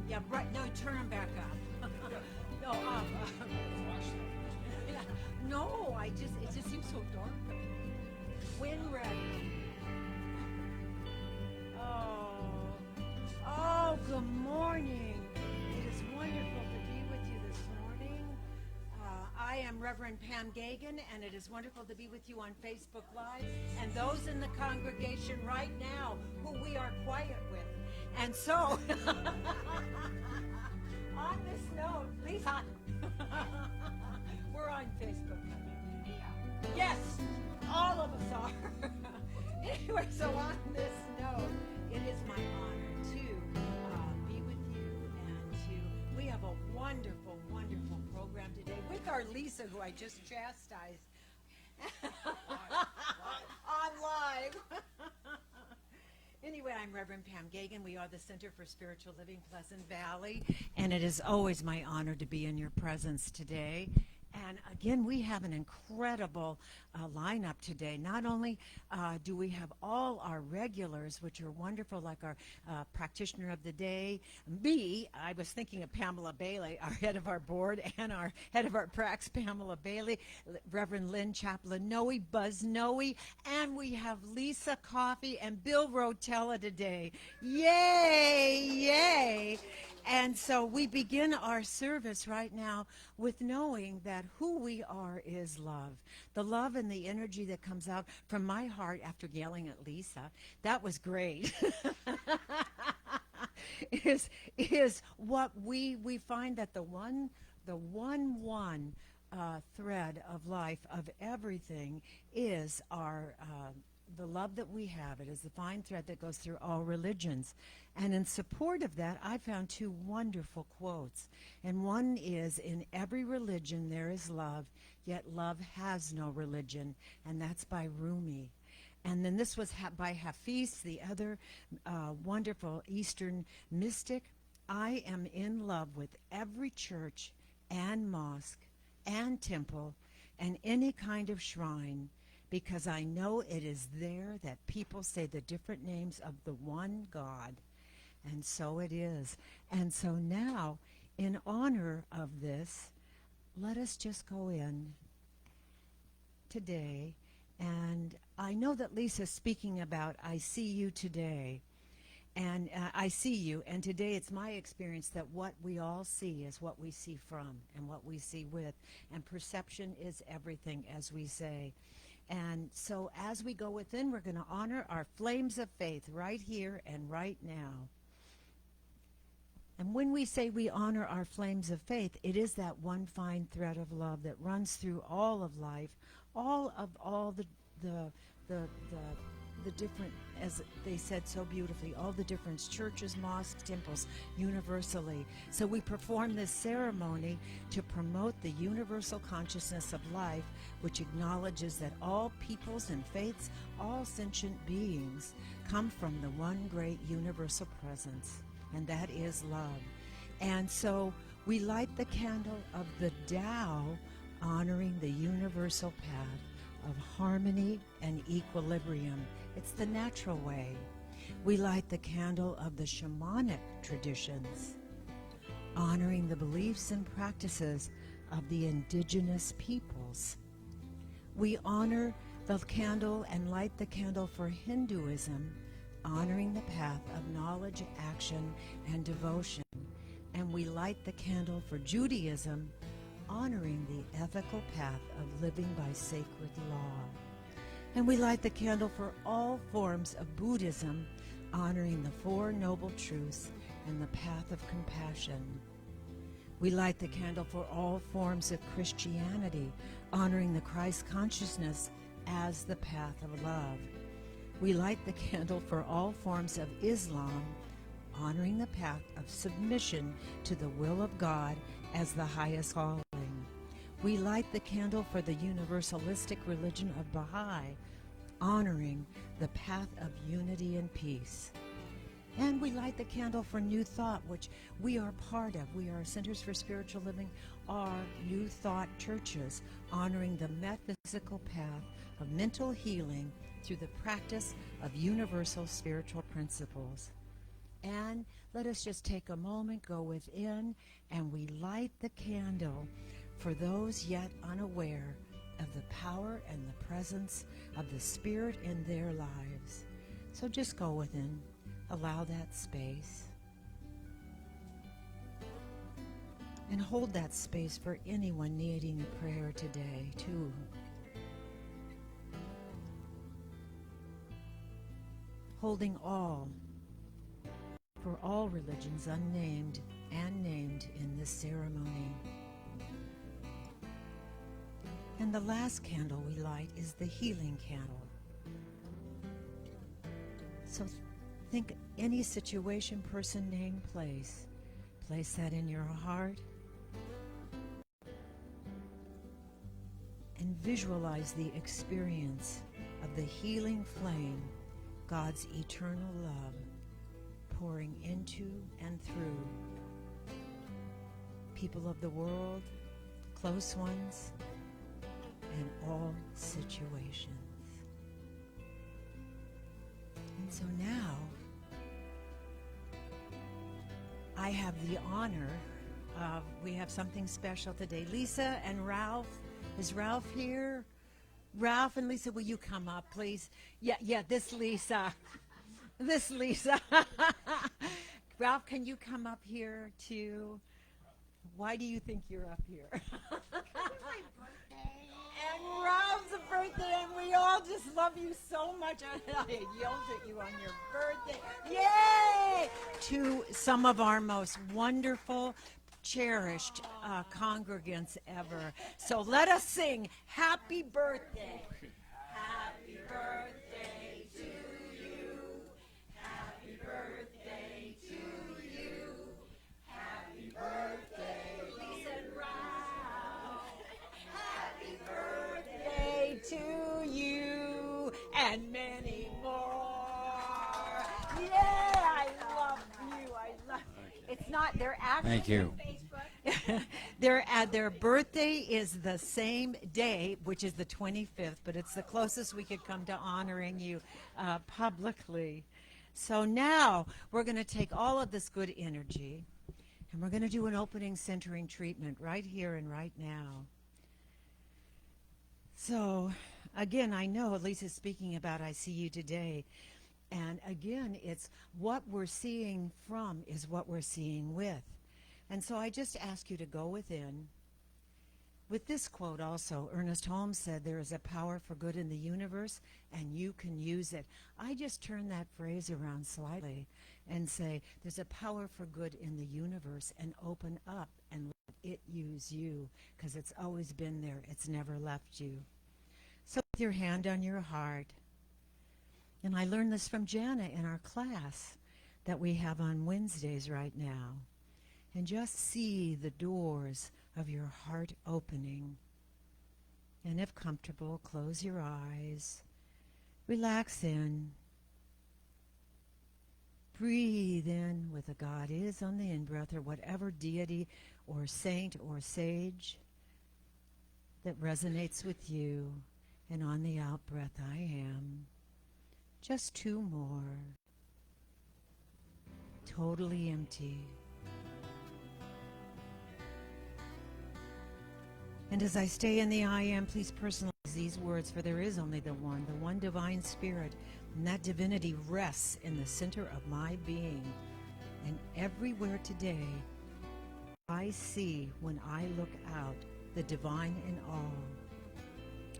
Yeah, right. No, turn them back up. No, up. Yeah. No, it just seems so dark. Wind ready. Oh, good morning. It is wonderful to be with you this morning. I am Reverend Pam Gagan, and it is wonderful to be with you on Facebook Live and those in the congregation right now who we are quiet with. And so, on this note, Lisa, we're on Facebook. Yes, all of us are. Anyway, so on this note, it is my honor to be with you we have a wonderful, wonderful program today with our Lisa, who I just chastised on live. Anyway, I'm Reverend Pam Gagan. We are the Center for Spiritual Living, Pleasant Valley, and it is always my honor to be in your presence today. And again, we have an incredible lineup today. Not only do we have all our regulars, which are wonderful, like our practitioner of the day, me, I was thinking of Pamela Bailey, our head of our board, and our head of our pracs, Pamela Bailey, Reverend Lynn Chaplin-Noe, Buzz Noe, and we have Lissa Coffey and Bill Rotella today. Yay, yay. And so we begin our service right now with knowing that who we are is love. The love and the energy that comes out from my heart after yelling at Lisa, that was great, is what we find that the one thread of life, of everything, is our the love that we have. It is the fine thread that goes through all religions. And in support of that, I found two wonderful quotes. And one is, in every religion there is love, yet love has no religion. And that's by Rumi. And then this was by Hafiz, the other wonderful Eastern mystic. I am in love with every church and mosque and temple and any kind of shrine, because I know it is there that people say the different names of the one God. And so it is. And so now, in honor of this, let us just go in today. And I know that Lisa's speaking about I see you today. And I see you. And today it's my experience that what we all see is what we see from and what we see with. And perception is everything, as we say. And so as we go within, we're going to honor our flames of faith right here and right now. And when we say we honor our flames of faith, it is that one fine thread of love that runs through all of life, all the different, as they said so beautifully, all the different churches, mosques, temples, universally. So we perform this ceremony to promote the universal consciousness of life, which acknowledges that all peoples and faiths, all sentient beings, come from the one great universal presence, and that is love. And so we light the candle of the Tao, honoring the universal path of harmony and equilibrium. It's the natural way. We light the candle of the shamanic traditions, honoring the beliefs and practices of the indigenous peoples. We honor the candle and light the candle for Hinduism, honoring the path of knowledge, action, and devotion. And we light the candle for Judaism, honoring the ethical path of living by sacred law. And we light the candle for all forms of Buddhism, honoring the Four Noble Truths and the path of compassion. We light the candle for all forms of Christianity, honoring the Christ consciousness as the path of love. We light the candle for all forms of Islam, honoring the path of submission to the will of God as the highest calling. We light the candle for the universalistic religion of Baha'i, honoring the path of unity and peace. And we light the candle for New Thought, which we are part of. We are Centers for Spiritual Living, are New Thought churches, honoring the metaphysical path of mental healing through the practice of universal spiritual principles. And let us just take a moment, go within, and we light the candle for those yet unaware of the power and the presence of the Spirit in their lives. So just go within, allow that space, and hold that space for anyone needing a prayer today, too. Holding all, for all religions, unnamed and named in this ceremony. And the last candle we light is the healing candle. So think any situation, person, name, place. Place that in your heart. And visualize the experience of the healing flame, God's eternal love, pouring into and through people of the world, close ones, and all situations. And so now, I have the honor of, we have something special today. Lissa and Ralph, is Ralph here? Ralph and Lissa, will you come up, please? Yeah, this Lissa. This Lissa. Ralph, can you come up here too? Why do you think you're up here? And Ralph's birthday, and we all just love you so much. I yelled at you on your birthday. Yay! To some of our most wonderful, cherished congregants ever. So let us sing Happy Birthday. Happy birthday to you. Happy birthday to you. Happy birthday, Lisa and Ralph. Happy birthday to you and many more. Yeah, I love you. I love you. It's not, they're actually. Thank you. Their birthday is the same day, which is the 25th, but it's the closest we could come to honoring you publicly. So now we're going to take all of this good energy, and we're going to do an opening centering treatment right here and right now. So again, I know Lisa's speaking about I See You Today. And again, it's what we're seeing from is what we're seeing with. And so I just ask you to go within. With this quote also, Ernest Holmes said, there is a power for good in the universe, and you can use it. I just turn that phrase around slightly and say, there's a power for good in the universe, and open up and let it use you, because it's always been there. It's never left you. So with your hand on your heart, and I learned this from Jana in our class that we have on Wednesdays right now. And just see the doors of your heart opening. And if comfortable, close your eyes. Relax in. Breathe in with a God is on the in-breath, or whatever deity or saint or sage that resonates with you. And on the out-breath, I am. Just two more. Totally empty. And as I stay in the I am, please personalize these words, for there is only the one divine spirit, and that divinity rests in the center of my being. And everywhere today, I see, when I look out, the divine in all.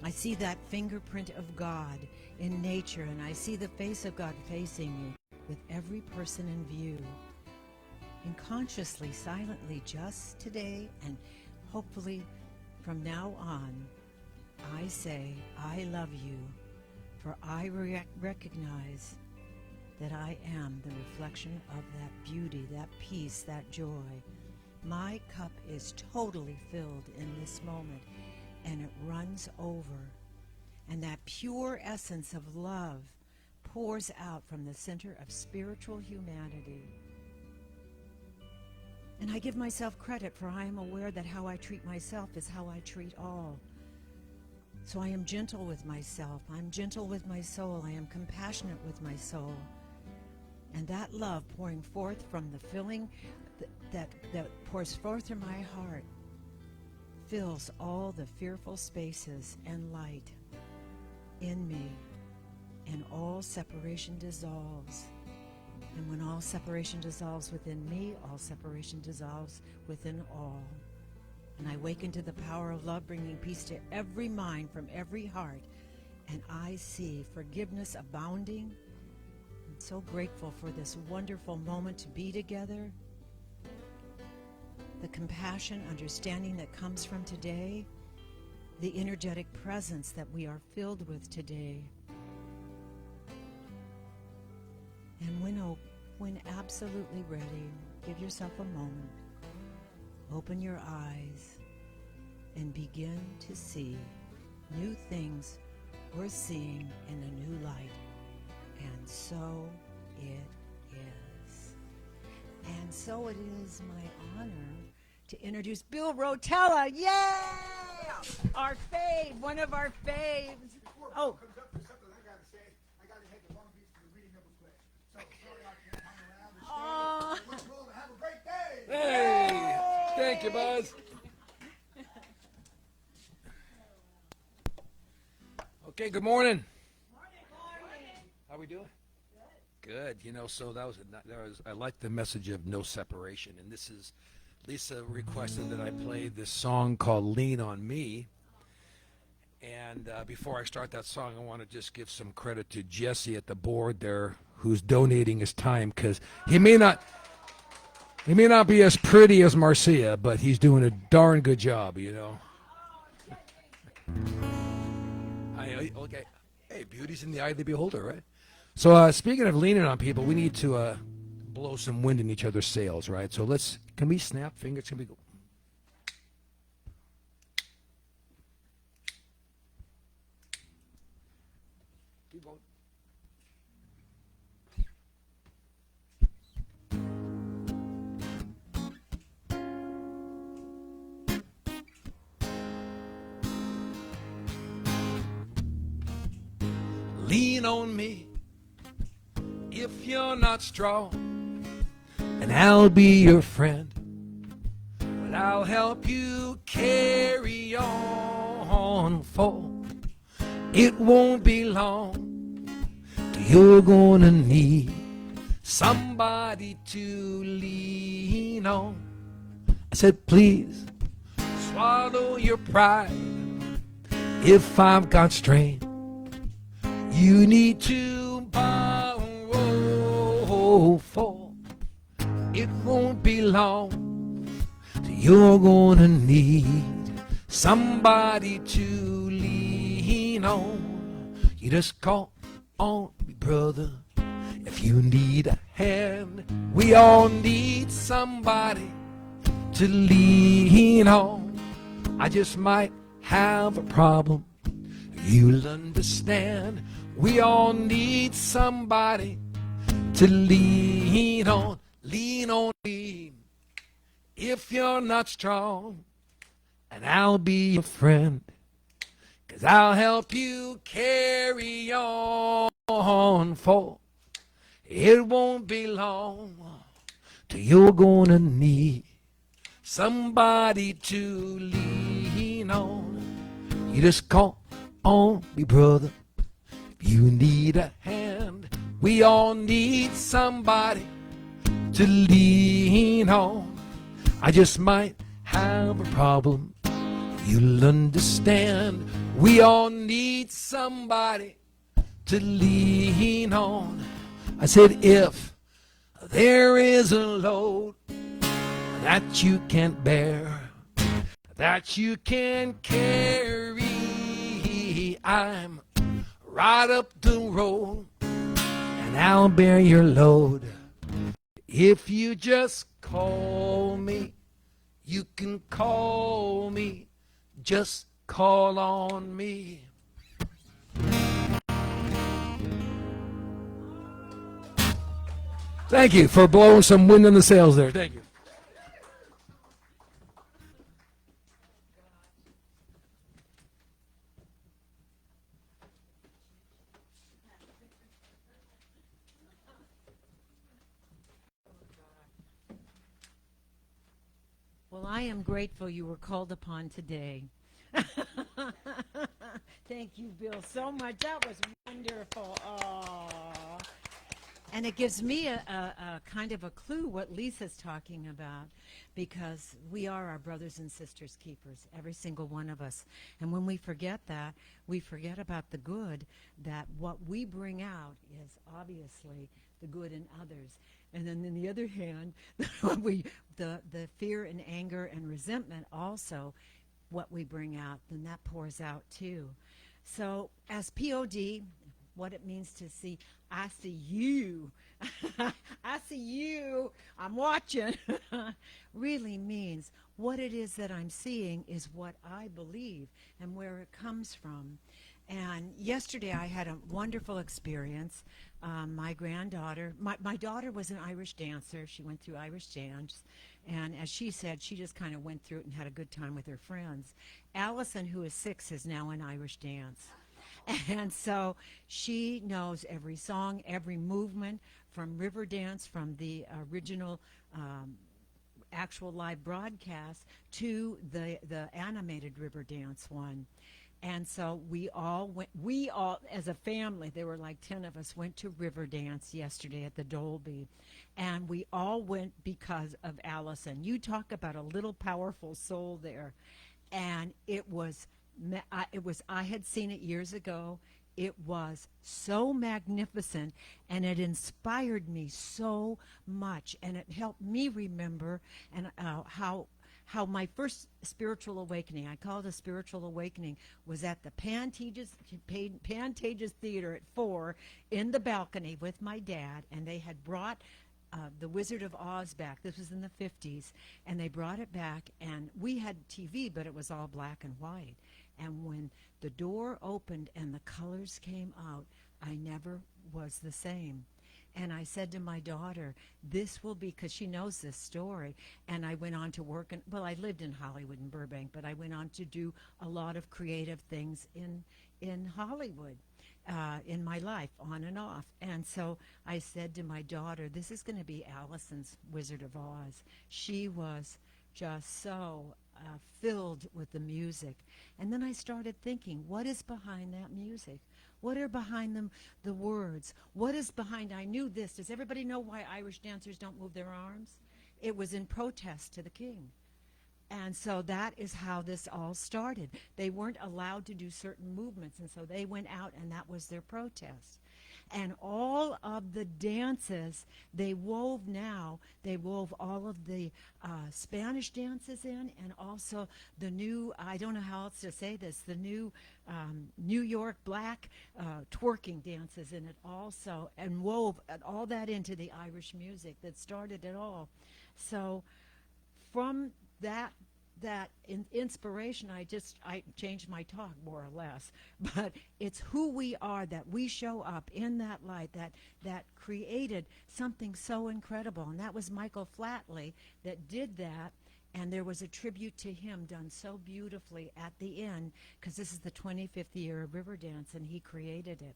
I see that fingerprint of God in nature, and I see the face of God facing me with every person in view. And consciously, silently, just today, and hopefully from now on, I say, I love you, for I recognize that I am the reflection of that beauty, that peace, that joy. My cup is totally filled in this moment, and it runs over. And that pure essence of love pours out from the center of spiritual humanity. And I give myself credit, for I am aware that how I treat myself is how I treat all. So I am gentle with myself. I'm gentle with my soul. I am compassionate with my soul. And that love pouring forth from the filling that pours forth from my heart fills all the fearful spaces and light in me, and all separation dissolves. And when all separation dissolves within me, all separation dissolves within all. And I wake into the power of love, bringing peace to every mind from every heart. And I see forgiveness abounding. I'm so grateful for this wonderful moment to be together. The compassion, understanding that comes from today, the energetic presence that we are filled with today. And when absolutely ready, give yourself a moment. Open your eyes and begin to see new things worth seeing in a new light. And so it is. And so it is my honor to introduce Bill Rotella. Yeah! Our fave, one of our faves. Oh. Have a great day. Hey, thank you, Buzz. Okay, good morning. How we doing? Good. You know, so that was I like the message of no separation, and this is Lissa requested that I play this song called "Lean on Me." And before I start that song, I want to just give some credit to Jesse at the board there, who's donating his time, because he may not be as pretty as Marcia, but he's doing a darn good job, you know. Okay. Hey, beauty's in the eye of the beholder, right? So speaking of leaning on people, we need to blow some wind in each other's sails, right? So can we snap fingers? Can we go? Keep going. Lean on me if you're not strong, and I'll be your friend. But I'll help you carry on, for it won't be long till you're gonna need somebody to lean on. I said, please swallow your pride. If I've got strength, you need to borrow, for it won't be long till you're gonna need somebody to lean on. You just call on me, brother, if you need a hand. We all need somebody to lean on. I just might have a problem, you'll understand. We all need somebody to lean on. Lean on me if you're not strong, and I'll be your friend, 'cause I'll help you carry on, for it won't be long till you're gonna need somebody to lean on. You just call on me, brother, if you need a hand. We all need somebody to lean on. I just might have a problem, you'll understand. We all need somebody to lean on. I said, if there is a load that you can't bear, that you can carry, I'm right up the road, and I'll bear your load. If you just call me, you can call me, just call on me. Thank you for blowing some wind in the sails there. Thank you. I am grateful you were called upon today. Thank you, Bill, so much. That was wonderful. Oh. And it gives me a kind of a clue what Lisa's talking about, because we are our brothers and sisters keepers, every single one of us. And when we forget that, we forget about the good, that what we bring out is obviously the good in others. And then on the other hand, the fear and anger and resentment also, what we bring out, then that pours out too. So as POD, what it means to see, I see you, I see you, I'm watching, really means what it is that I'm seeing is what I believe and where it comes from. And yesterday I had a wonderful experience. My granddaughter, my daughter was an Irish dancer. She went through Irish dance. And as she said, she just kind of went through it and had a good time with her friends. Allison, who is 6, is now in Irish dance. And so she knows every song, every movement from river dance, from the original actual live broadcast to the animated river dance one. And so we all as a family, there were like 10 of us, went to river dance yesterday at the Dolby. And we all went because of Allison. You talk about a little powerful soul there. And I had seen it years ago. It was so magnificent, and it inspired me so much, and it helped me remember and how my first spiritual awakening, I call it a spiritual awakening, was at the Pantages Theater at 4 in the balcony with my dad, and they had brought The Wizard of Oz back. This was in the 50s, and they brought it back, and we had TV, but it was all black and white. And when the door opened and the colors came out, I never was the same. And I said to my daughter, this will be, because she knows this story, and I went on to work, I lived in Hollywood and Burbank, but I went on to do a lot of creative things in Hollywood. In my life, on and off. And so I said to my daughter, this is going to be Allison's Wizard of Oz. She was just so filled with the music. And then I started thinking, what is behind that music? What are behind them, the words? What is behind, I knew this. Does everybody know why Irish dancers don't move their arms? It was in protest to the king. And so that is how this all started. They weren't allowed to do certain movements, and so they went out, and that was their protest. And all of the dances, they wove all of the Spanish dances in, and also the new, I don't know how else to say this, the new New York black twerking dances in it also, and wove all that into the Irish music that started it all. So from that inspiration, I changed my talk more or less, but it's who we are, that we show up in that light that created something so incredible. And that was Michael Flatley that did that, and there was a tribute to him done so beautifully at the end, because this is the 25th year of Riverdance, and he created it.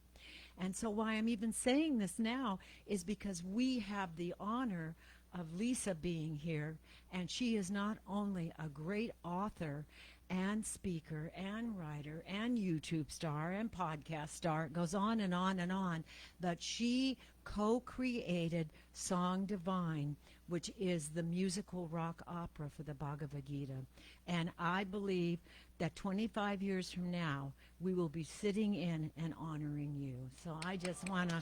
And so why I'm even saying this now is because we have the honor of Lissa being here, and she is not only a great author and speaker and writer and YouTube star and podcast star, it goes on and on and on, but she co-created Song Divine, which is the musical rock opera for the Bhagavad Gita. And I believe that 25 years from now, we will be sitting in and honoring you. So I just want to,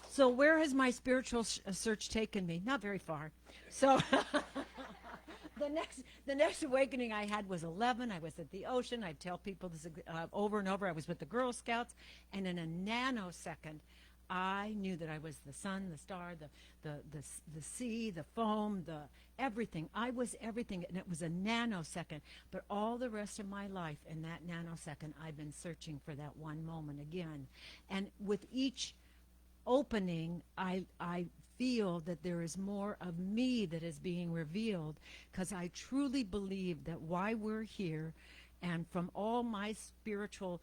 so where has my spiritual search taken me? Not very far. So the next awakening I had was 11. I was at the ocean. I tell people this over and over. I was with the Girl Scouts, and in a nanosecond, I knew that I was the sun, the star, the sea, the foam, the everything. I was everything, and it was a nanosecond. But all the rest of my life, in that nanosecond, I've been searching for that one moment again. And with each opening, I feel that there is more of me that is being revealed, because I truly believe that why we're here, and from all my spiritual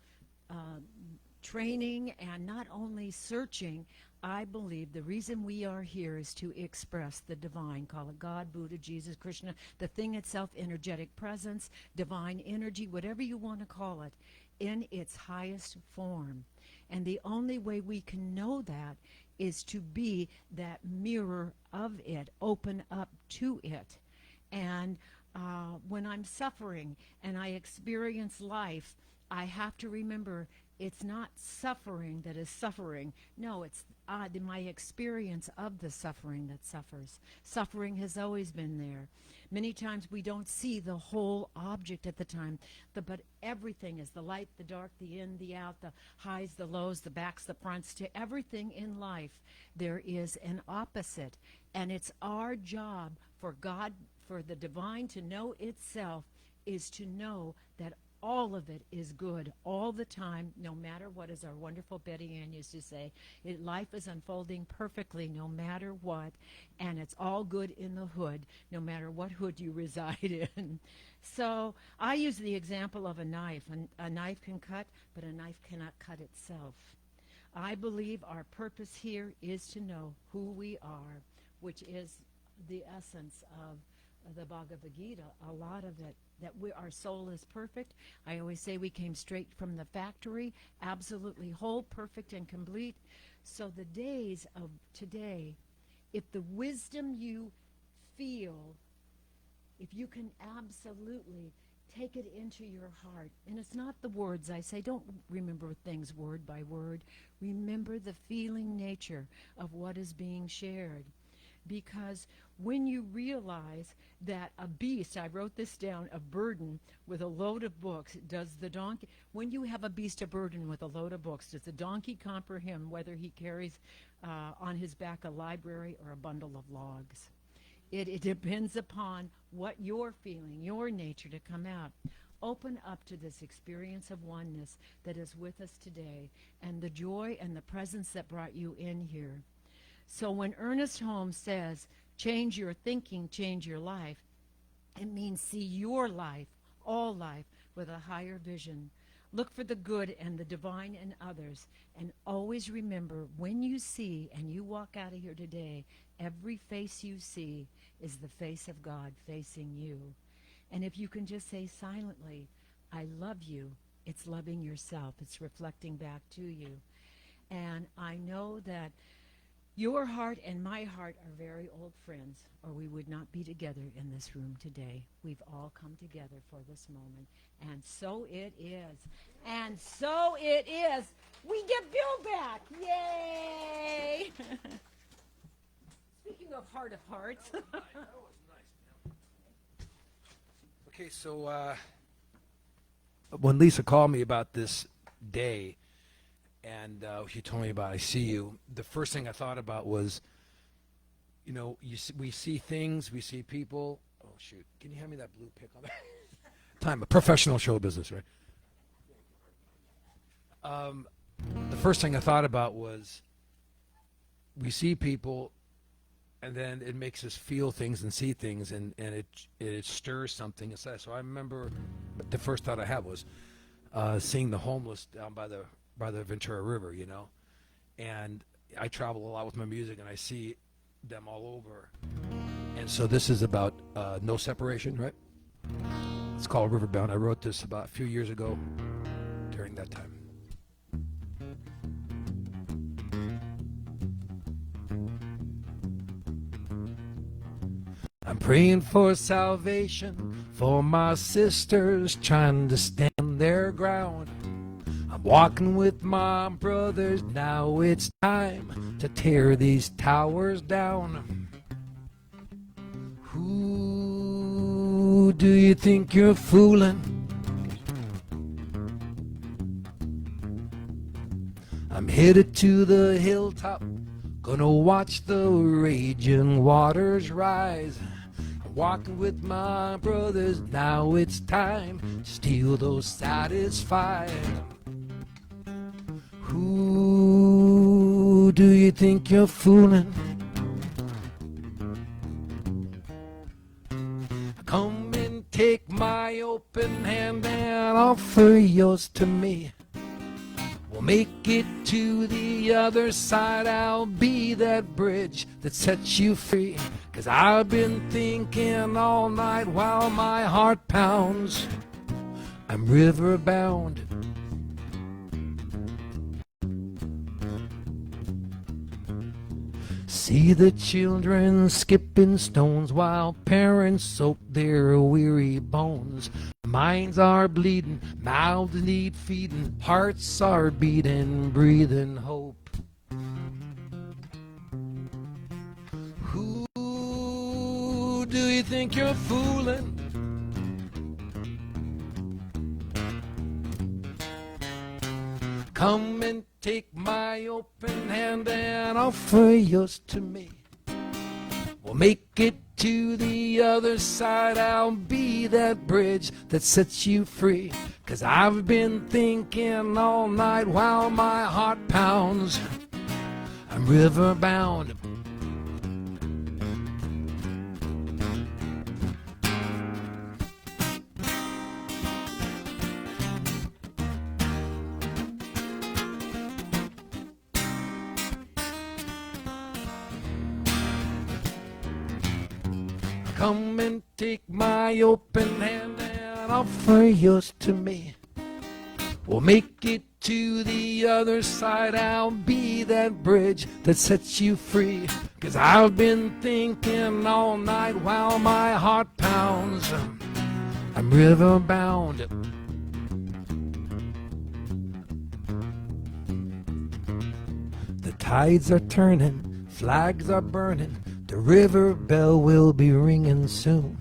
training and not only searching. I believe the reason we are here is to express the divine, call it God, Buddha, Jesus, Krishna, the thing itself, energetic presence, divine energy, whatever you want to call it, in its highest form. And the only way we can know that is to be that mirror of it, open up to it. And when I'm suffering and I experience life, I have to remember it's not suffering that is suffering. No, it's my experience of the suffering that suffers. Suffering has always been there. Many times we don't see the whole object at the time, but everything is the light, the dark, the in, the out, the highs, the lows, the backs, the fronts. To everything in life, there is an opposite. And it's our job for God, for the divine to know itself, is to know that all of it is good all the time, no matter what, as our wonderful Betty Ann used to say. Life is unfolding perfectly no matter what, and it's all good in the hood, no matter what hood you reside in. So I use the example of a knife. A knife can cut, but a knife cannot cut itself. I believe our purpose here is to know who we are, which is the essence of the Bhagavad Gita, a lot of it, that our soul is perfect. I always say we came straight from the factory, absolutely whole, perfect, and complete. So the days of today, if the wisdom you feel, if you can absolutely take it into your heart, and it's not the words I say, don't remember things word by word, remember the feeling nature of what is being shared. Because when you realize that a beast, I wrote this down, a burden with a load of books, does the donkey, when you have a beast of burden with a load of books, does the donkey comprehend whether he carries on his back a library or a bundle of logs? It depends upon what you're feeling, your nature to come out. Open up to this experience of oneness that is with us today, and the joy and the presence that brought you in here. So when Ernest Holmes says, change your thinking, change your life, it means see your life, all life, with a higher vision. Look for the good and the divine in others, and always remember, when you see and you walk out of here today, every face you see is the face of God facing you. And if you can just say silently, I love you, it's loving yourself. It's reflecting back to you. And I know that your heart and my heart are very old friends, or we would not be together in this room today. We've all come together for this moment. And so it is. And so it is. We get Bill back. Yay! Speaking of heart of hearts. That was nice. Okay, so when Lissa called me about this day, and she told me about I see you, the first thing I thought about was, you know, we see things, we see people. Oh, shoot. Can you hand me that blue pick on that? Time, a professional show business, right? The first thing I thought about was we see people, and then it makes us feel things and see things, and it stirs something inside. So I remember the first thought I had was seeing the homeless down by the Ventura River, you know. And I travel a lot with my music, and I see them all over. And so this is about no separation, right? It's called Riverbound. I wrote this about a few years ago during that time. I'm praying for salvation for my sisters trying to stand their ground. I'm walking with my brothers, now it's time to tear these towers down. Who do you think you're fooling? I'm headed to the hilltop, gonna watch the raging waters rise. I'm walking with my brothers, now it's time to steal those satisfied. Who do you think you're fooling? Come and take my open hand and offer yours to me. We'll make it to the other side. I'll be that bridge that sets you free. 'Cause I've been thinking all night while my heart pounds. I'm river bound. See the children skipping stones while parents soak their weary bones. Minds are bleeding, mouths need feeding, hearts are beating, breathing hope. Who do you think you're fooling? Come and take my open hand and offer yours to me. We'll make it to the other side. I'll be that bridge that sets you free. 'Cause I've been thinking all night while my heart pounds. I'm river bound. Come and take my open hand and offer yours to me. We'll make it to the other side. I'll be that bridge that sets you free. 'Cause I've been thinking all night while my heart pounds. I'm river bound. The tides are turning, flags are burning. The river bell will be ringing soon.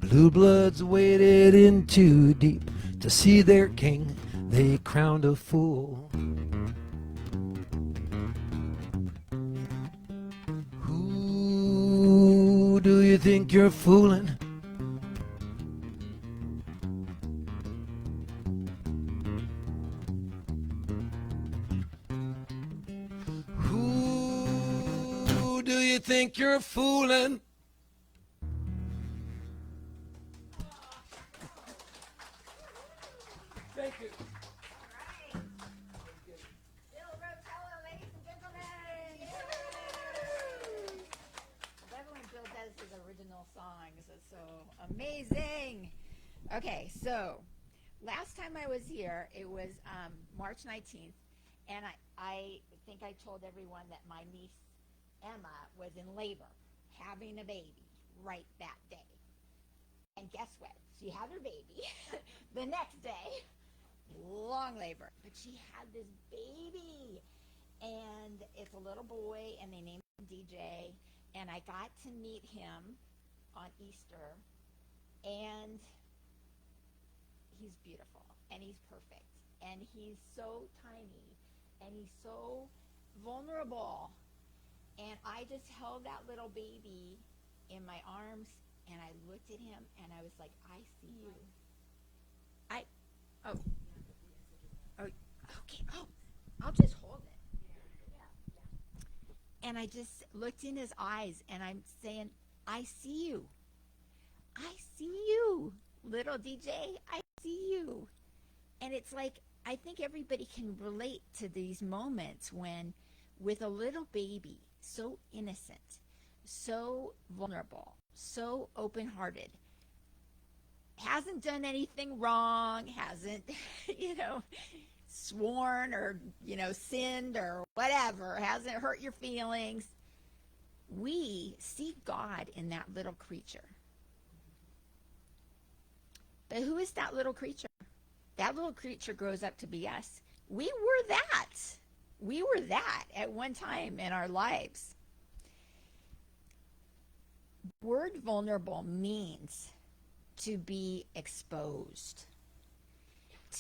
Blue bloods waded in too deep to see their king. They crowned a fool. Who do you think you're fooling? Do you think you're fooling? Thank you. All right. Bill Rotella, ladies and gentlemen. Yay! I love when Bill does his original songs. It's so amazing. Okay, so last time I was here, it was March 19th, and I think I told everyone that my niece Emma was in labor, having a baby right that day. And guess what? She had her baby the next day. Long labor. But she had this baby. And it's a little boy, and they named him DJ. And I got to meet him on Easter. And he's beautiful. And he's perfect. And he's so tiny. And he's so vulnerable. And I just held that little baby in my arms, and I looked at him, and I was like, I see you. Okay. I'll just hold it. And I just looked in his eyes, and I'm saying, I see you. I see you, little DJ. I see you. And it's like, I think everybody can relate to these moments when, with a little baby, so innocent, so vulnerable, so open-hearted, hasn't done anything wrong, hasn't, sworn or, sinned or whatever, hasn't hurt your feelings. We see God in that little creature. But who is that little creature? That little creature grows up to be us. We were that. We were that at one time in our lives. The word vulnerable means to be exposed,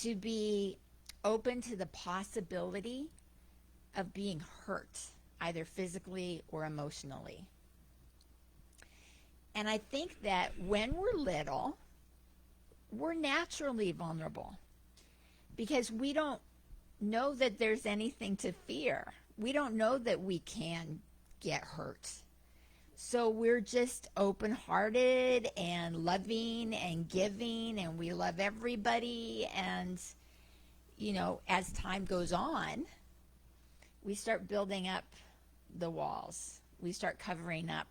to be open to the possibility of being hurt, either physically or emotionally. And I think that when we're little, we're naturally vulnerable because we don't know that there's anything to fear. We don't know that we can get hurt. So we're just open-hearted and loving and giving, and we love everybody. And, as time goes on, we start building up the walls. We start covering up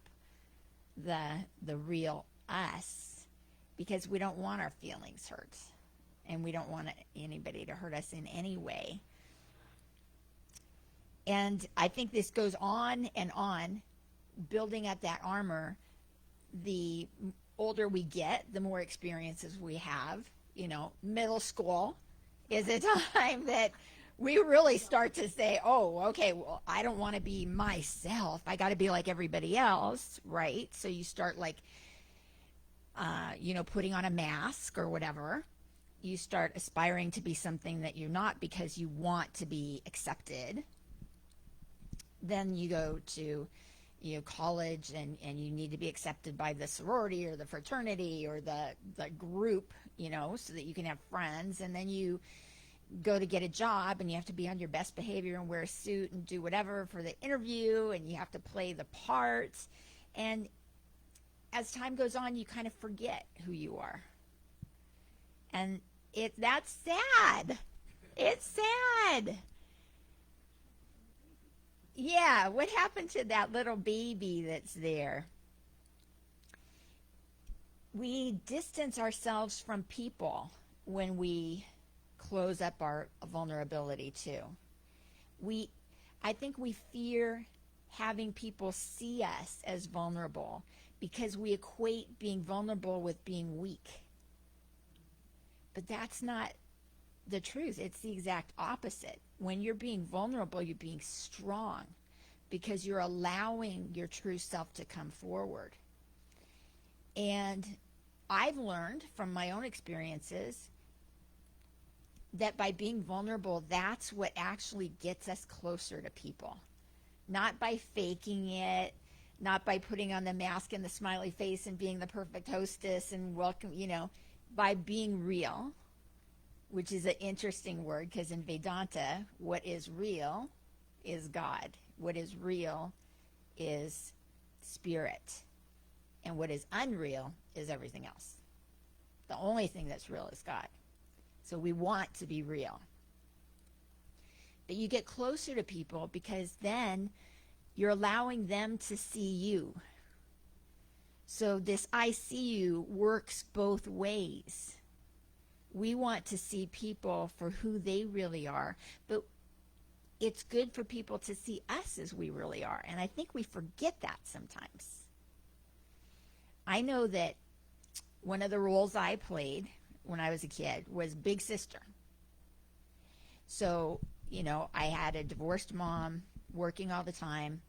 the real us, because we don't want our feelings hurt, and we don't want anybody to hurt us in any way. And I think this goes on and on, building up that armor. The older we get, the more experiences we have. Middle school is a time that we really start to say, oh, okay, well, I don't want to be myself. I got to be like everybody else, right? So you start putting on a mask or whatever. You start aspiring to be something that you're not because you want to be accepted. Then you go to college, and you need to be accepted by the sorority or the fraternity or the group, so that you can have friends. And then you go to get a job, and you have to be on your best behavior and wear a suit and do whatever for the interview, and you have to play the part. And as time goes on, you kind of forget who you are. And that's sad. It's sad. Yeah, what happened to that little baby that's there? We distance ourselves from people when we close up our vulnerability too. I think we fear having people see us as vulnerable, because we equate being vulnerable with being weak. But that's not the truth. It's the exact opposite. When you're being vulnerable, you're being strong, because you're allowing your true self to come forward. And I've learned from my own experiences that by being vulnerable, that's what actually gets us closer to people. Not by faking it, not by putting on the mask and the smiley face and being the perfect hostess and welcome, by being real, which is an interesting word, because in Vedanta, what is real is God. What is real is spirit. And what is unreal is everything else. The only thing that's real is God. So we want to be real. But you get closer to people because then you're allowing them to see you. So this I see you works both ways. We want to see people for who they really are, but it's good for people to see us as we really are. And I think we forget that sometimes. I know that one of the roles I played when I was a kid was big sister. So, I had a divorced mom working all the time.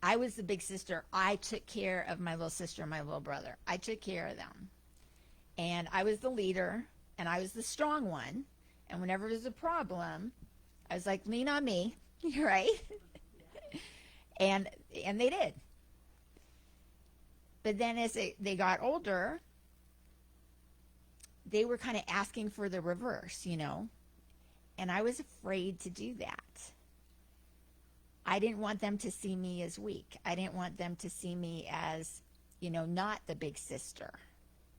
I was the big sister. I took care of my little sister and my little brother. I took care of them. And I was the leader, and I was the strong one. And whenever there was a problem, I was like, lean on me, right? and they did. But then as they got older, they were kind of asking for the reverse, And I was afraid to do that. I didn't want them to see me as weak. I didn't want them to see me as, not the big sister,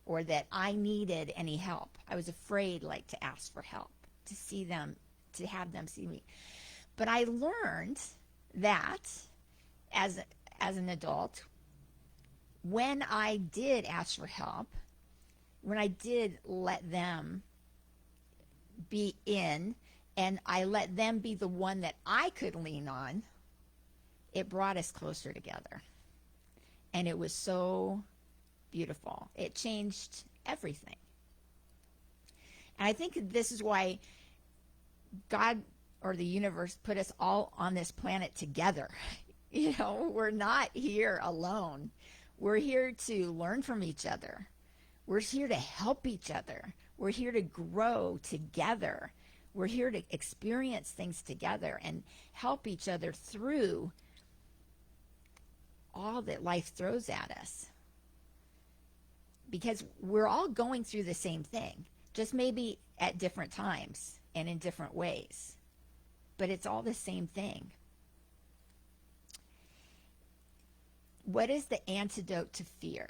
or that I needed any help. I was afraid, to ask for help, to have them see me. But I learned that as an adult, when I did ask for help, when I did let them be in, and I let them be the one that I could lean on, it brought us closer together. And it was so beautiful. It changed everything. And I think this is why God or the universe put us all on this planet together. We're not here alone. We're here to learn from each other. We're here to help each other. We're here to grow together. We're here to experience things together and help each other through all that life throws at us. Because we're all going through the same thing, just maybe at different times and in different ways. But it's all the same thing. What is the antidote to fear?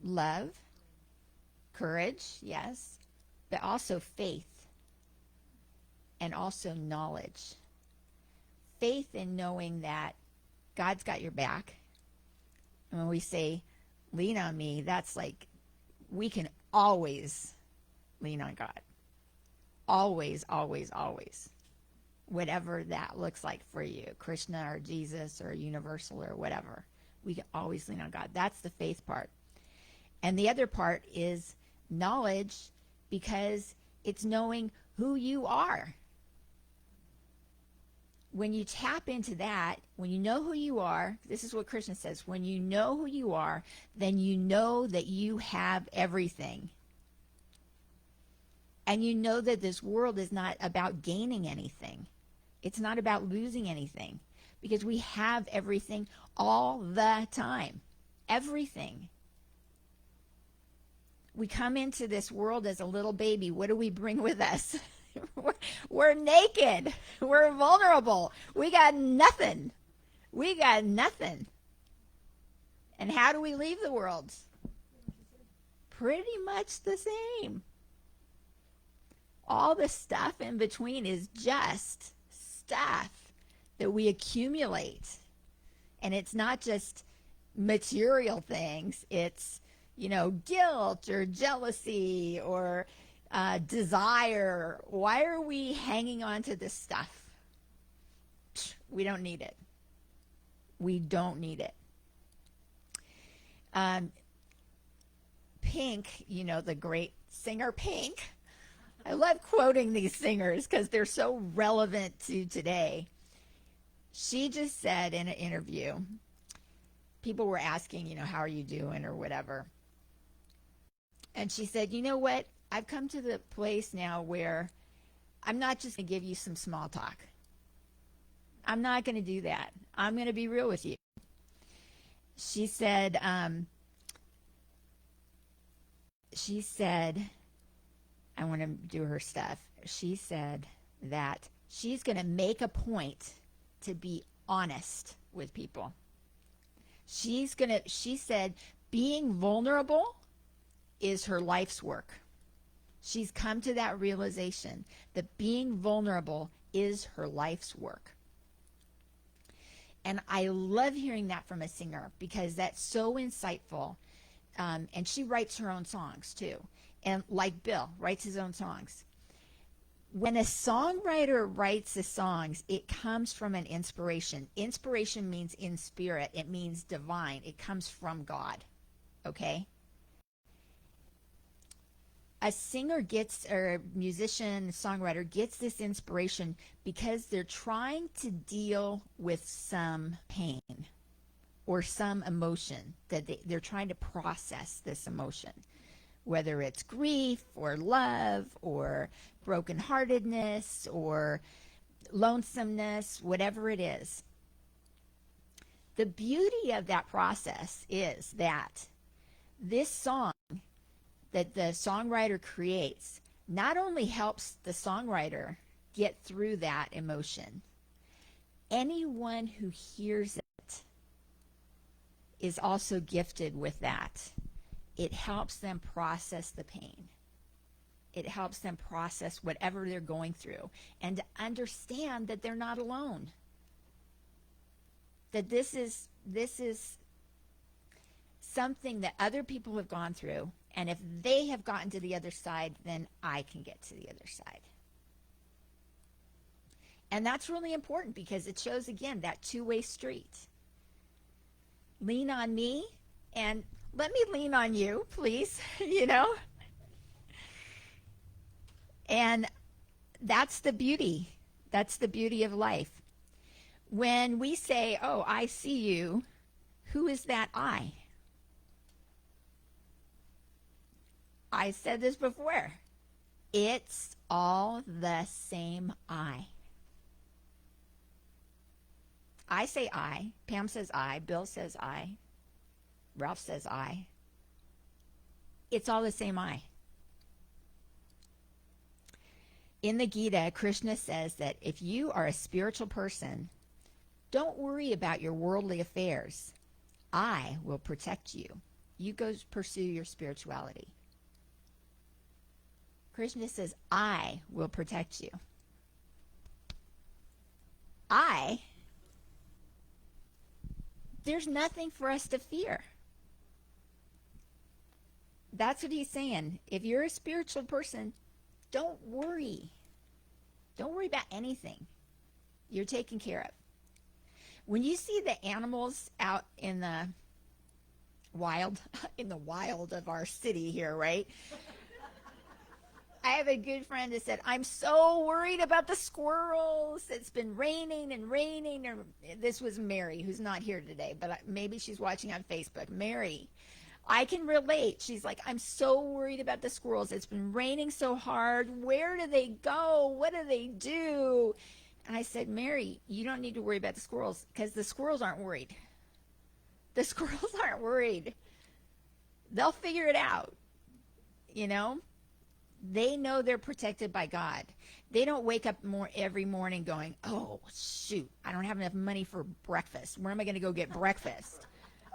Love, courage, yes. but also faith and also knowledge. Faith in knowing that God's got your back. And when we say, lean on me, that's like we can always lean on God. Always, always, always. Whatever that looks like for you, Krishna or Jesus or universal or whatever, we can always lean on God. That's the faith part. And the other part is knowledge, because it's knowing who you are. When you tap into that, when you know who you are, this is what Krishna says, when you know who you are, then you know that you have everything. And you know that this world is not about gaining anything. It's not about losing anything, because we have everything all the time. Everything. We come into this world as a little baby. What do we bring with us? We're naked. We're vulnerable. We got nothing. We got nothing. And how do we leave the world? Pretty much the same. All the stuff in between is just stuff that we accumulate. And it's not just material things. It's, guilt or jealousy or desire. Why are we hanging on to this stuff? We don't need it. We don't need it. Pink, the great singer Pink. I love quoting these singers because they're so relevant to today. She just said in an interview, people were asking, how are you doing or whatever. And she said, you know what? I've come to the place now where I'm not just going to give you some small talk. I'm not going to do that. I'm going to be real with you. She said, I want to do her stuff. She said that she's going to make a point to be honest with people. She said being vulnerable is her life's work. She's come to that realization that being vulnerable is her life's work. And I love hearing that from a singer because that's so insightful. And she writes her own songs too. And like Bill, writes his own songs. When a songwriter writes the songs, it comes from an inspiration. Inspiration means in spirit. It means divine. It comes from God. Okay? A singer or a musician, songwriter gets this inspiration because they're trying to deal with some pain or some emotion that they're trying to process this emotion, whether it's grief or love or brokenheartedness or lonesomeness, whatever it is. The beauty of that process is that this song that the songwriter creates not only helps the songwriter get through that emotion, anyone who hears it is also gifted with that. It helps them process the pain. It helps them process whatever they're going through and to understand that they're not alone. That this is something that other people have gone through, and if they have gotten to the other side, then I can get to the other side. And that's really important because it shows, again, that two-way street. Lean on me, and let me lean on you, please, And that's the beauty. That's the beauty of life. When we say, oh, I see you, who is that I? I said this before. It's all the same I. I say I. Pam says I. Bill says I. Ralph says I. It's all the same I. In the Gita, Krishna says that if you are a spiritual person, don't worry about your worldly affairs. I will protect you. You go pursue your spirituality. Krishna says, I will protect you. There's nothing for us to fear. That's what he's saying. If you're a spiritual person, don't worry. Don't worry about anything. You're taken care of. When you see the animals out in the wild of our city here, right? I have a good friend that said, I'm so worried about the squirrels. It's been raining and raining. This was Mary, who's not here today, but maybe she's watching on Facebook. Mary, I can relate. She's like, I'm so worried about the squirrels. It's been raining so hard. Where do they go? What do they do? And I said, Mary, you don't need to worry about the squirrels because the squirrels aren't worried. The squirrels aren't worried. They'll figure it out. You know? They know they're protected by God. They don't wake up every morning going, oh, shoot, I don't have enough money for breakfast. Where am I going to go get breakfast?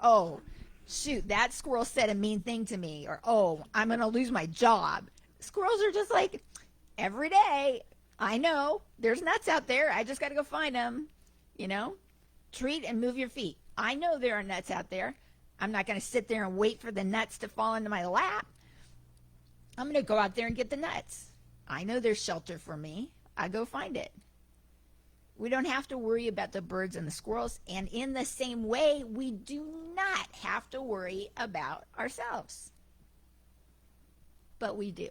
Oh, shoot, that squirrel said a mean thing to me. Or, oh, I'm going to lose my job. Squirrels are just like, every day, I know, there's nuts out there. I just got to go find them. You know, treat and move your feet. I know there are nuts out there. I'm not going to sit there and wait for the nuts to fall into my lap. I'm going to go out there and get the nuts. I know there's shelter for me. I go find it. We don't have to worry about the birds and the squirrels. And in the same way, we do not have to worry about ourselves. But we do.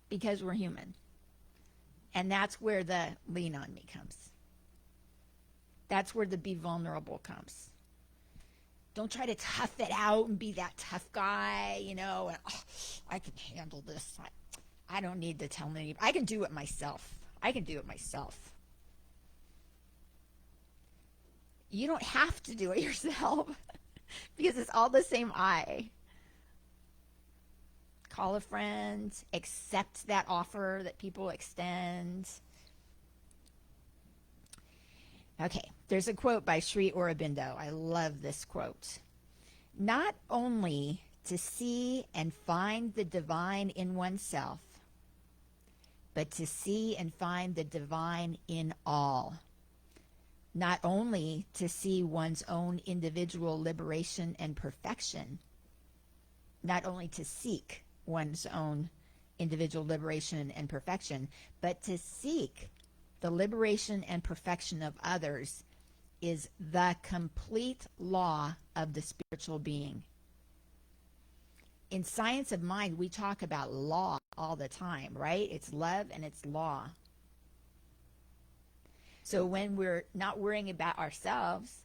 Because we're human. And that's where the lean on me comes. That's where the be vulnerable comes. Don't try to tough it out and be that tough guy, you know, and I can handle this. I don't need to tell anybody. I can do it myself. You don't have to do it yourself because it's all the same I. Call a friend, accept that offer that people extend. Okay, there's a quote by Sri Aurobindo. I love this quote. Not only to see and find the divine in oneself, but to see and find the divine in all. Not only to see one's own individual liberation and perfection, not only to seek one's own individual liberation and perfection, but to seek the liberation and perfection of others is the complete law of the spiritual being. In Science of Mind, we talk about law all the time, right? It's love and it's law. So when we're not worrying about ourselves,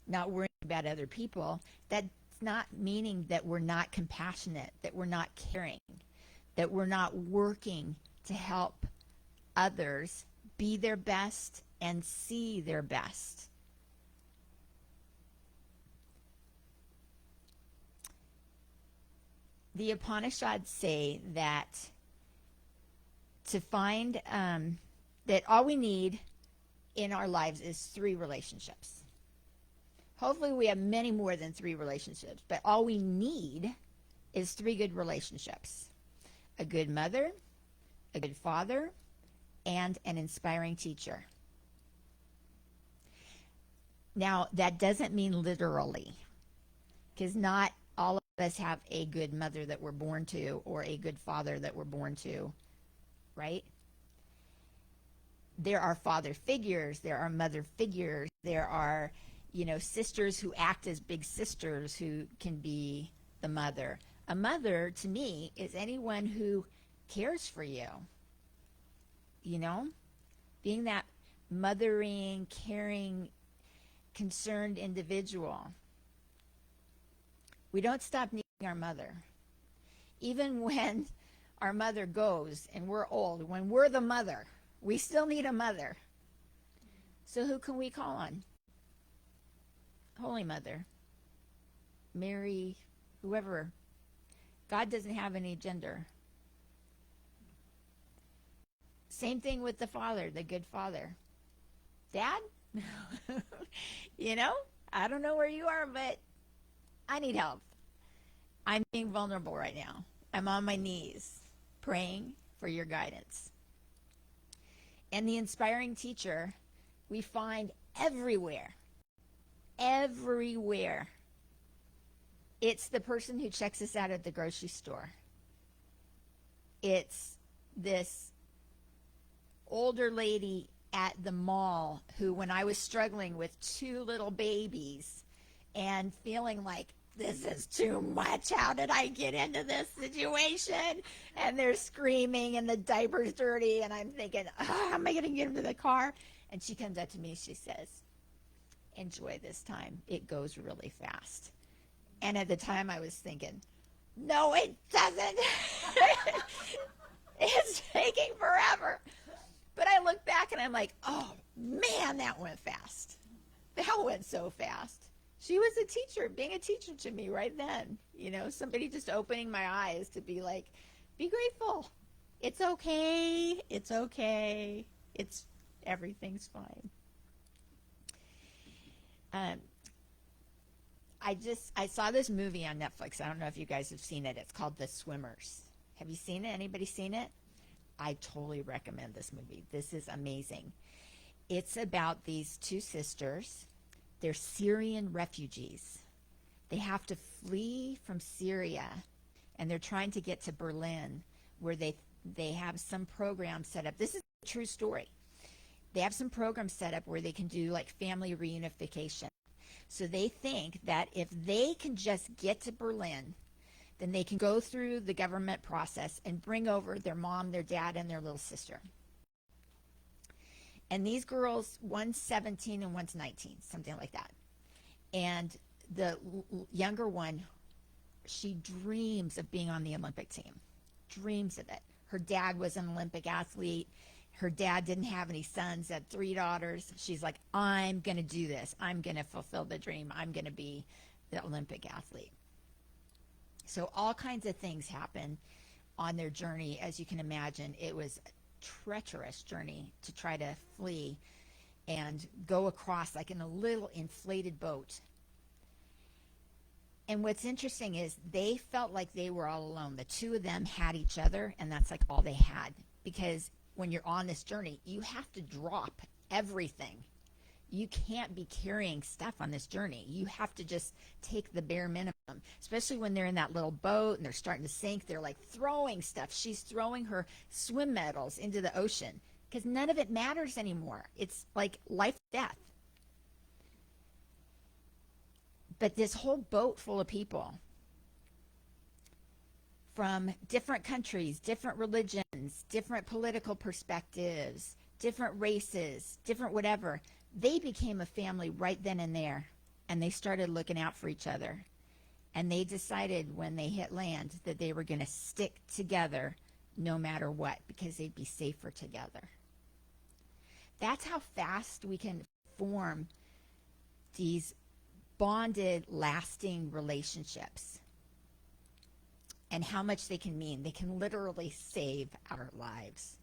not worrying about other people, that's not meaning that we're not compassionate, that we're not caring, that we're not working to help others be their best and see their best. The Upanishads say that to find that all we need in our lives is 3 relationships. Hopefully we have many more than 3 relationships, but all we need is 3 good relationships. A good mother, a good father, and an inspiring teacher. Now, that doesn't mean literally, because not all of us have a good mother that we're born to or a good father that we're born to, right? There are father figures, there are mother figures, there are, sisters who act as big sisters who can be the mother. A mother, to me, is anyone who cares for you. Being that mothering, caring, concerned individual. We don't stop needing our mother. Even when our mother goes and we're old, when we're the mother, we still need a mother. So who can we call on? Holy Mother, Mary, whoever. God doesn't have any gender. Same thing with the father, the good father. Dad, I don't know where you are, but I need help. I'm being vulnerable right now. I'm on my knees praying for your guidance. And the inspiring teacher we find everywhere. Everywhere. It's the person who checks us out at the grocery store. It's this older lady at the mall who, when I was struggling with 2 little babies and feeling like this is too much, how did I get into this situation? And they're screaming and the diaper's dirty and I'm thinking, how am I going to get into the car? And she comes up to me, she says, enjoy this time. It goes really fast. And at the time I was thinking, no, it doesn't. It's taking forever. But I look back and I'm like, oh man, that went fast. That went so fast. She was a teacher, being a teacher to me right then. You know, somebody just opening my eyes to be like, be grateful. It's okay. It's okay. Everything's fine. I saw this movie on Netflix. I don't know if you guys have seen it. It's called The Swimmers. Have you seen it? Anybody seen it? I totally recommend this movie. This is amazing. It's about these 2 sisters. They're Syrian refugees. They have to flee from Syria, and they're trying to get to Berlin, where they have some program set up. This is a true story. They have some program set up where they can do like family reunification. So they think that if they can just get to Berlin, then they can go through the government process and bring over their mom, their dad, and their little sister. And these girls, one's 17 and one's 19, something like that. And the younger one, she dreams of being on the Olympic team, dreams of it. Her dad was an Olympic athlete. Her dad didn't have any sons, had 3 daughters. She's like, I'm going to do this. I'm going to fulfill the dream. I'm going to be the Olympic athlete. So all kinds of things happen on their journey. As you can imagine, it was a treacherous journey to try to flee and go across like in a little inflated boat. And what's interesting is they felt like they were all alone. The 2 of them had each other, and that's like all they had. Because when you're on this journey, you have to drop everything. You can't be carrying stuff on this journey. You have to just take the bare minimum, especially when they're in that little boat and they're starting to sink. They're like throwing stuff. She's throwing her swim medals into the ocean because none of it matters anymore. It's like life or death. But this whole boat full of people from different countries, different religions, different political perspectives, different races, different whatever, they became a family right then and there, and they started looking out for each other. And they decided when they hit land that they were going to stick together no matter what, because they'd be safer together. That's how fast we can form these bonded, lasting relationships, and how much they can mean. They can literally save our lives.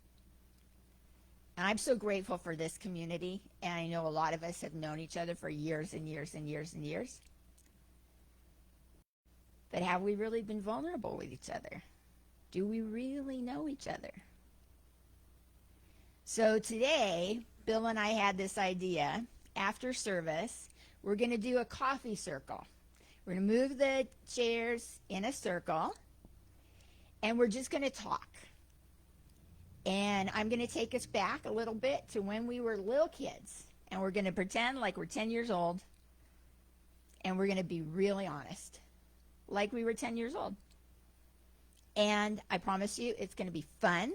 And I'm so grateful for this community, and I know a lot of us have known each other for years and years and years and years. But have we really been vulnerable with each other? Do we really know each other? So today, Bill and I had this idea. After service, we're going to do a coffee circle. We're going to move the chairs in a circle, and we're just going to talk. And I'm going to take us back a little bit to when we were little kids. And we're going to pretend like we're 10 years old. And we're going to be really honest. Like we were 10 years old. And I promise you, it's going to be fun.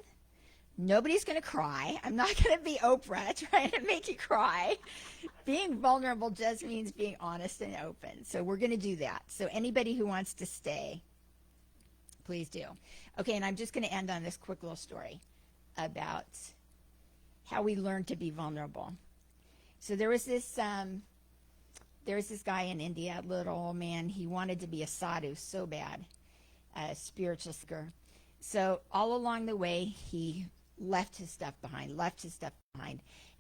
Nobody's going to cry. I'm not going to be Oprah trying to make you cry. Being vulnerable just means being honest and open. So we're going to do that. So anybody who wants to stay, please do. Okay, and I'm just going to end on this quick little story about how we learn to be vulnerable. So there was this guy in India, a little old man. He wanted to be a sadhu so bad, a spiritual seeker. So all along the way, he left his stuff behind,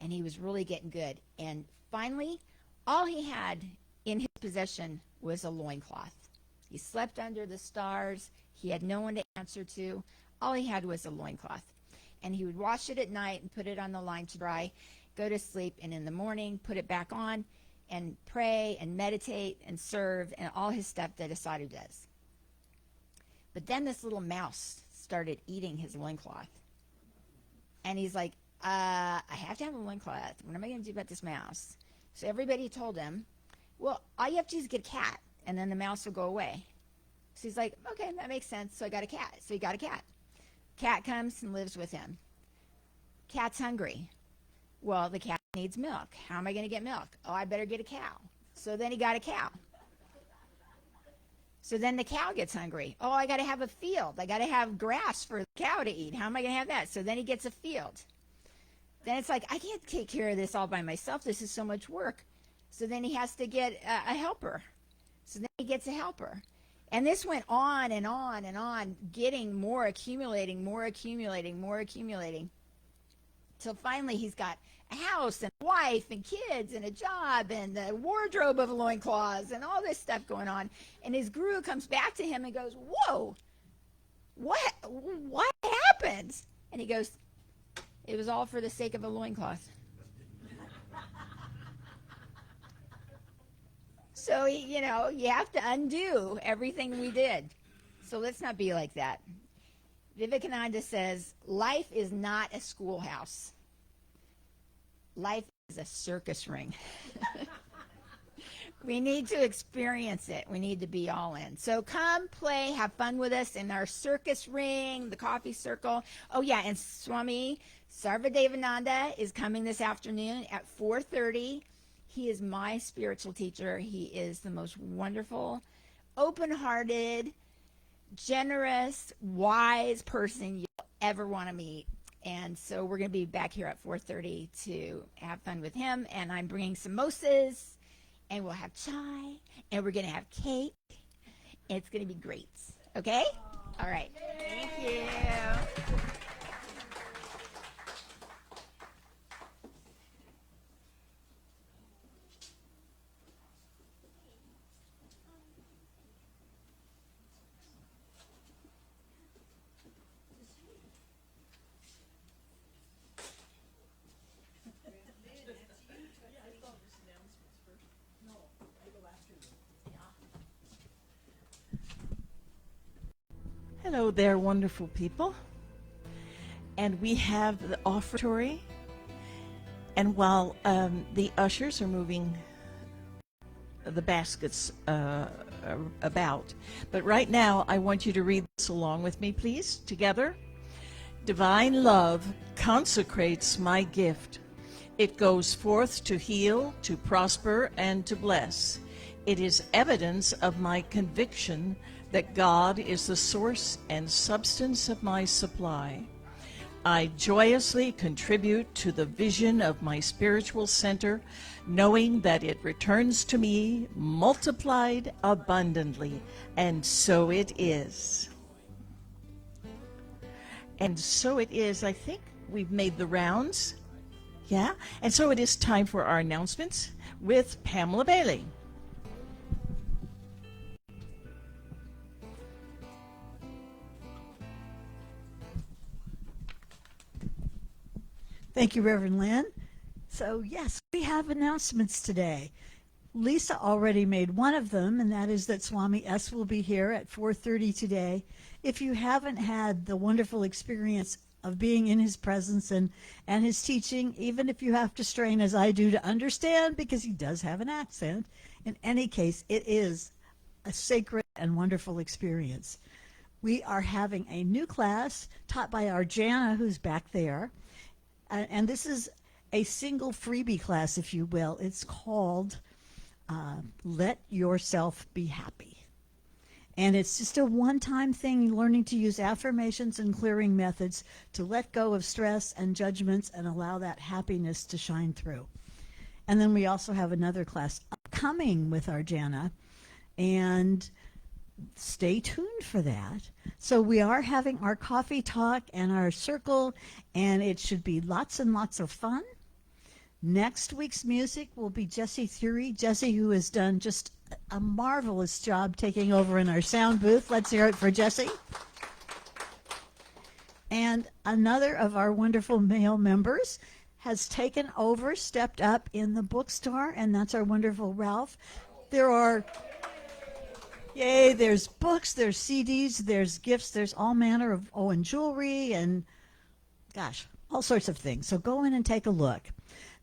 and he was really getting good. And finally, all he had in his possession was a loincloth. He slept under the stars. He had no one to answer to. All he had was a loincloth. And he would wash it at night and put it on the line to dry, go to sleep, and in the morning put it back on and pray and meditate and serve and all his stuff that a sadhu does. But then this little mouse started eating his loincloth. And he's like, I have to have a loincloth. What am I going to do about this mouse? So everybody told him, well, all you have to do is get a cat, and then the mouse will go away. So he's like, okay, that makes sense. So I got a cat. So he got a cat. Cat comes and lives with him. Cat's hungry. Well, the cat needs milk. How am I going to get milk? Oh, I better get a cow. So then he got a cow. So then the cow gets hungry. Oh, I got to have a field. I got to have grass for the cow to eat. How am I going to have that? So then he gets a field. Then it's like, I can't take care of this all by myself. This is so much work. So then he has to get a helper. So then he gets a helper. And this went on and on and on, getting more, accumulating, till finally he's got a house and a wife and kids and a job and a wardrobe of loincloths and all this stuff going on. And his guru comes back to him and goes, whoa, what happened? And he goes, it was all for the sake of a loincloth. So, you have to undo everything we did. So let's not be like that. Vivekananda says, life is not a schoolhouse. Life is a circus ring. We need to experience it. We need to be all in. So come play, have fun with us in our circus ring, the coffee circle. Oh, yeah, and Swami Sarvadevananda is coming this afternoon at 4:30. He is my spiritual teacher. He is the most wonderful, open-hearted, generous, wise person you'll ever want to meet. And so we're going to be back here at 4:30 to have fun with him. And I'm bringing samosas, and we'll have chai, and we're going to have cake. And it's going to be great. Okay? All right. Thank you. Hello there, wonderful people. And we have the offertory. And while the ushers are moving the baskets about, but right now I want you to read this along with me, please, together. Divine love consecrates my gift. It goes forth to heal, to prosper, and to bless. It is evidence of my conviction that God is the source and substance of my supply. I joyously contribute to the vision of my spiritual center, knowing that it returns to me multiplied abundantly. And so it is. And so it is. I think we've made the rounds. Yeah? And so it is time for our announcements with Pamela Bailey. Thank you, Reverend Lynn. So, yes, we have announcements today. Lisa already made one of them, and that is that Swami S. will be here at 4:30 today. If you haven't had the wonderful experience of being in his presence and his teaching, even if you have to strain as I do to understand, because he does have an accent, in any case, it is a sacred and wonderful experience. We are having a new class taught by our Jana, who's back there. And this is a single freebie class, if you will. It's called Let Yourself Be Happy. And it's just a one-time thing, learning to use affirmations and clearing methods to let go of stress and judgments and allow that happiness to shine through. And then we also have another class upcoming with our Jana, and stay tuned for that. So we are having our coffee talk and our circle, and it should be lots and lots of fun. Next week's music will be Jesse Thury. Jesse, who has done just a marvelous job taking over in our sound booth. Let's hear it for Jesse. And another of our wonderful male members has taken over, stepped up in the bookstore, and that's our wonderful Ralph. There's books, there's CDs, there's gifts, there's all manner of, and jewelry and, gosh, all sorts of things. So go in and take a look.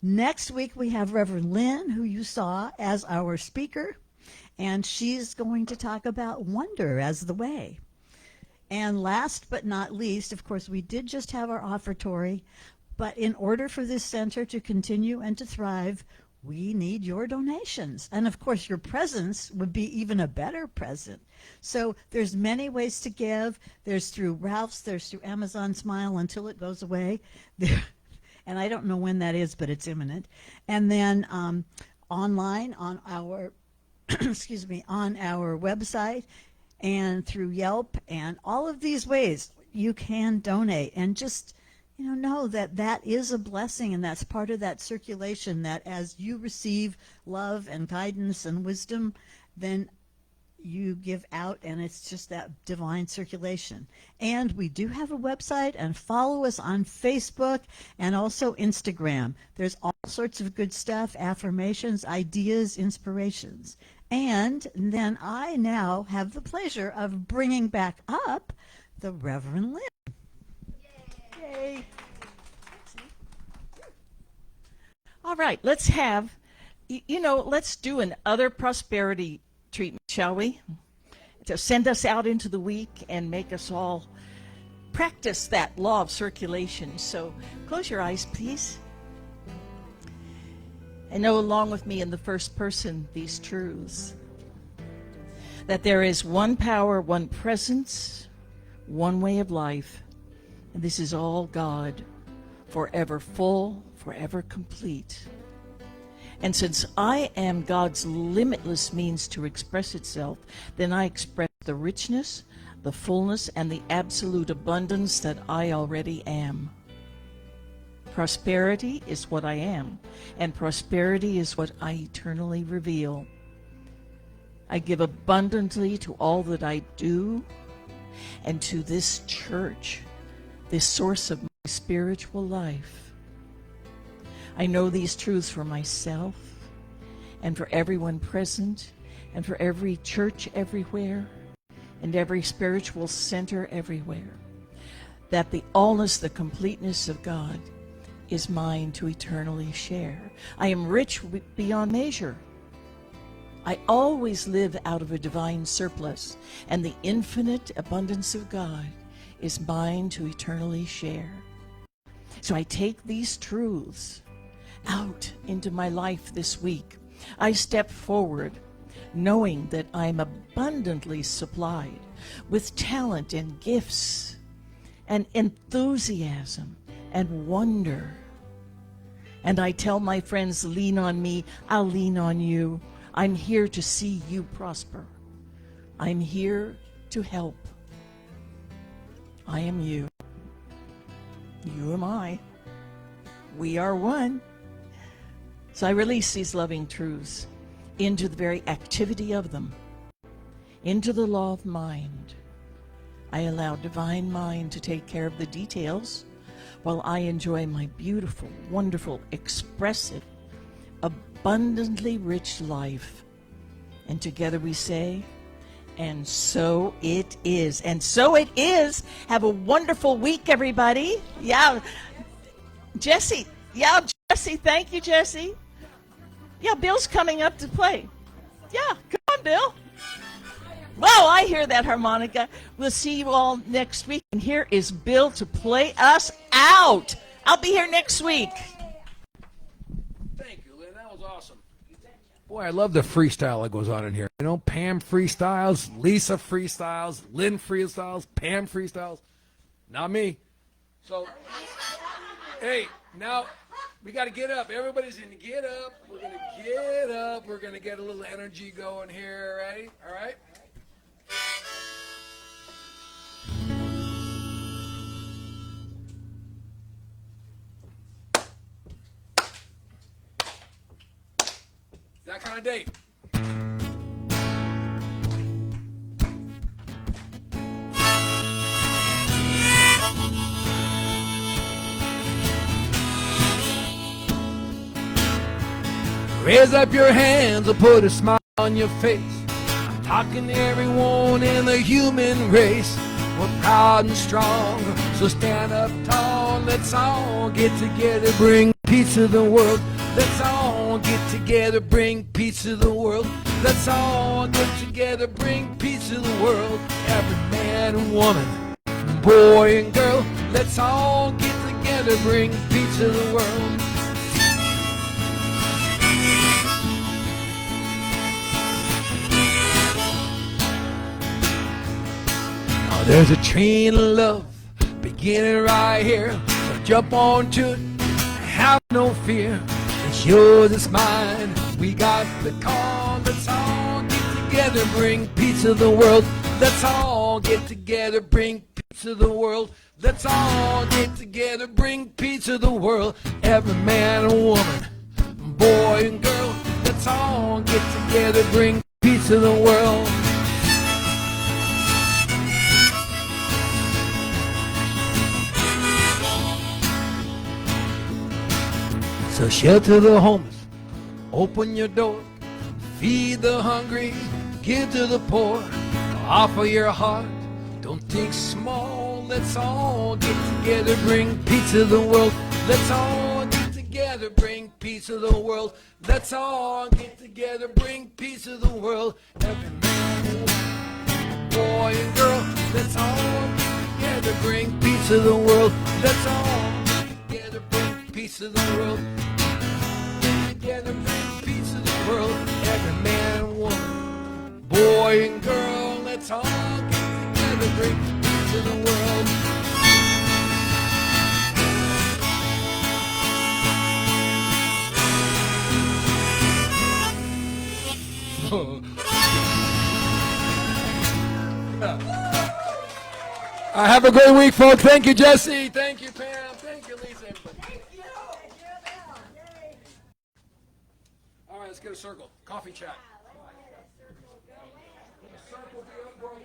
Next week we have Reverend Lynn, who you saw as our speaker, and she's going to talk about wonder as the way. And last but not least, of course, we did just have our offertory, but in order for this center to continue and to thrive, we need your donations. And of course, your presence would be even a better present. So there's many ways to give. There's through Ralph's, there's through Amazon Smile until it goes away. And I don't know when that is, but it's imminent. And then online on our, on our website and through Yelp and all of these ways you can donate. And just know that that is a blessing, and that's part of that circulation, that as you receive love and guidance and wisdom, then you give out, and it's just that divine circulation. And we do have a website, and follow us on Facebook and also Instagram. There's all sorts of good stuff, affirmations, ideas, inspirations. And then I now have the pleasure of bringing back up the Reverend Lynn. Yay. All right, let's do an other prosperity treatment, shall we? To send us out into the week and make us all practice that law of circulation. So close your eyes, please. And know along with me in the first person these truths. That there is one power, one presence, one way of life. And this is all God, forever full, forever complete. And since I am God's limitless means to express itself, then I express the richness, the fullness, and the absolute abundance that I already am. Prosperity is what I am, and prosperity is what I eternally reveal. I give abundantly to all that I do, and to this church, this source of my spiritual life. I know these truths for myself and for everyone present and for every church everywhere and every spiritual center everywhere, that the allness, the completeness of God is mine to eternally share. I am rich beyond measure. I always live out of a divine surplus, and the infinite abundance of God is mine to eternally share. So I take these truths out into my life this week. I step forward knowing that I'm abundantly supplied with talent and gifts and enthusiasm and wonder. And I tell my friends, lean on me, I'll lean on you. I'm here to see you prosper. I'm here to help. I am you. You am I. We are one. So I release these loving truths into the very activity of them, into the law of mind. I allow divine mind to take care of the details while I enjoy my beautiful, wonderful, expressive, abundantly rich life. And together we say, and so it is. And so it is. Have a wonderful week, everybody. Yeah. Jesse. Yeah, Jesse. Thank you, Jesse. Yeah, Bill's coming up to play. Yeah, come on, Bill. Whoa, I hear that harmonica. We'll see you all next week. And here is Bill to play us out. I'll be here next week. Thank you, Lynn. That was awesome. Boy, I love the freestyle that goes on in here. Pam freestyles, Lissa freestyles, Lynn freestyles, Pam freestyles. Not me. So, hey, now we got to get up. Everybody's going to get up. We're going to get up. We're going to get a little energy going here. Ready? All right? That kind of day. Raise up your hands or put a smile on your face. I'm talking to everyone in the human race. We're proud and strong, so stand up tall. Let's all get together, bring peace to the world. Let's all get together, bring peace to the world. Let's all get together, bring peace to the world. Every man and woman, boy and girl, let's all get together, bring peace to the world. Oh, there's a train of love beginning right here, so jump onto it, have no fear. It's yours, it's mine, we got the call. Let's all get together, bring peace to the world. Let's all get together, bring peace to the world. Let's all get together, bring peace to the world. Every man and woman, boy and girl, let's all get together, bring peace to the world. So shelter the homeless, open your door, feed the hungry, give to the poor, offer your heart, don't think small. Let's all get together, bring peace to the world. Let's all get together, bring peace to the world. Let's all get together, bring peace to the world. Every man, boy and girl, let's all get together, bring peace to the world. Let's all get together, bring peace to the world. Together, bring peace to the world. Every man and woman, boy and girl, let's all get together, bring peace to the world. Have a great week, folks. Thank you, Jesse. Thank you, Pam. Thank you, Lisa. Everybody. All right, let's get a circle. Coffee chat. A circle be unbroken.